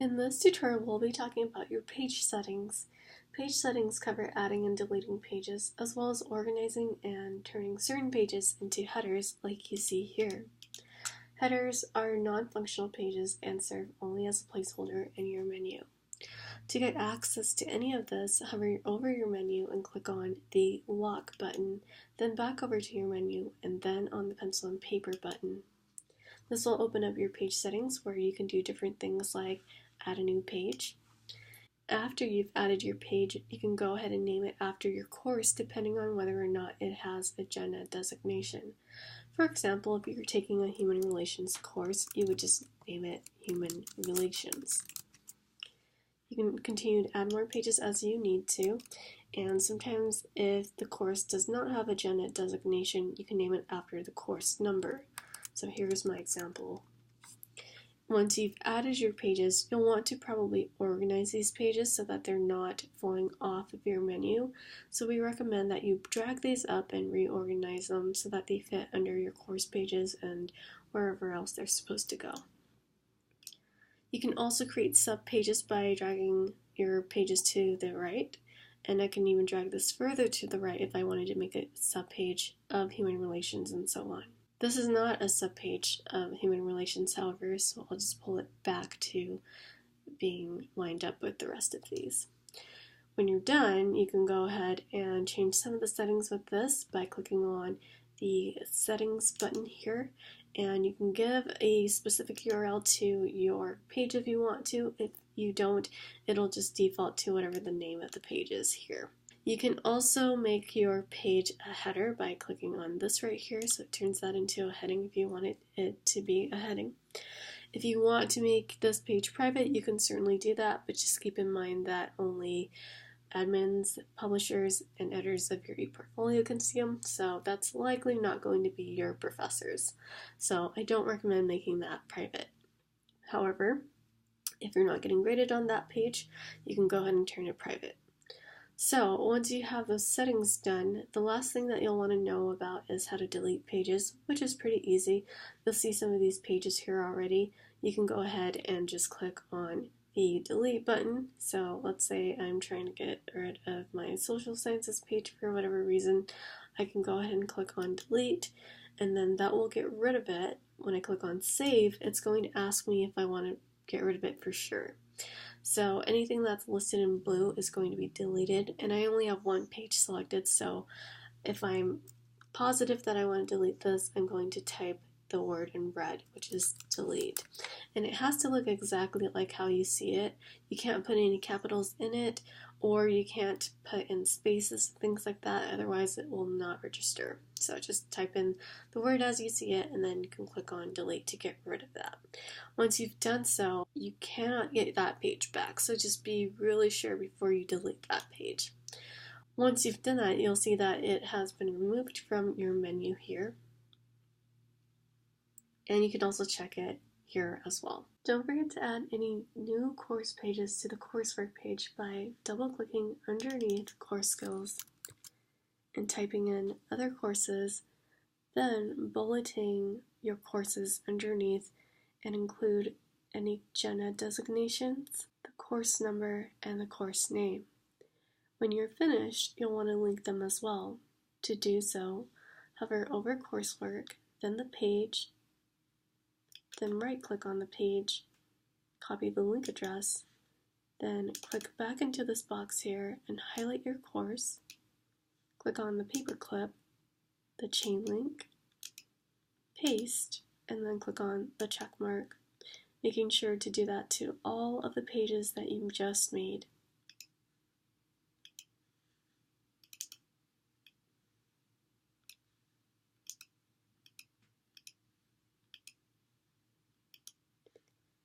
In this tutorial, we'll be talking about your page settings. Page settings cover adding and deleting pages, as well as organizing and turning certain pages into headers like you see here. Headers are non-functional pages and serve only as a placeholder in your menu. To get access to any of this, hover over your menu and click on the Lock button, then back over to your menu and then on the Pencil and Paper button. This will open up your page settings where you can do different things like add a new page. After you've added your page, you can go ahead and name it after your course depending on whether or not it has a Gen Ed designation. For example, if you're taking a Human Relations course, you would just name it Human Relations. You can continue to add more pages as you need to, and sometimes if the course does not have a Gen Ed designation, you can name it after the course number. So here's my example. Once you've added your pages, you'll want to probably organize these pages so that they're not falling off of your menu. So we recommend that you drag these up and reorganize them so that they fit under your course pages and wherever else they're supposed to go. You can also create sub-pages by dragging your pages to the right, and I can even drag this further to the right if I wanted to make a sub-page of Human Relations and so on. This is not a subpage of Human Relations, however, so I'll just pull it back to being lined up with the rest of these. When you're done, you can go ahead and change some of the settings with this by clicking on the Settings button here, and you can give a specific URL to your page if you want to. If you don't, it'll just default to whatever the name of the page is here. You can also make your page a header by clicking on this right here, so it turns that into a heading if you want it to be a heading. If you want to make this page private, you can certainly do that, but just keep in mind that only admins, publishers, and editors of your ePortfolio can see them, so that's likely not going to be your professors. So I don't recommend making that private. However, if you're not getting graded on that page, you can go ahead and turn it private. So once you have those settings done, the last thing that you'll want to know about is how to delete pages, which is pretty easy. You'll see some of these pages here already. You can go ahead and just click on the delete button. So let's say I'm trying to get rid of my social sciences page for whatever reason. I can go ahead and click on delete, and then that will get rid of it. When I click on save, it's going to ask me if I want to get rid of it for sure. So anything that's listed in blue is going to be deleted, and I only have one page selected, so if I'm positive that I want to delete this, I'm going to type the word in red, which is delete. And it has to look exactly like how you see it. You can't put any capitals in it, or you can't put in spaces, things like that, otherwise it will not register. So just type in the word as you see it, and then you can click on delete to get rid of that. Once you've done so, you cannot get that page back, so just be really sure before you delete that page. Once you've done that, you'll see that it has been removed from your menu here. And you can also check it here as well. Don't forget to add any new course pages to the coursework page by double-clicking underneath Course Skills and typing in Other Courses, then bulleting your courses underneath and include any Gen Ed designations, the course number, and the course name. When you're finished, you'll want to link them as well. To do so, hover over Coursework, then the page, then right-click on the page, copy the link address, then click back into this box here and highlight your course, click on the paperclip, the chain link, paste, and then click on the check mark, making sure to do that to all of the pages that you just made.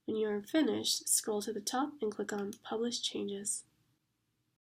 When you are finished, scroll to the top and click on Publish Changes.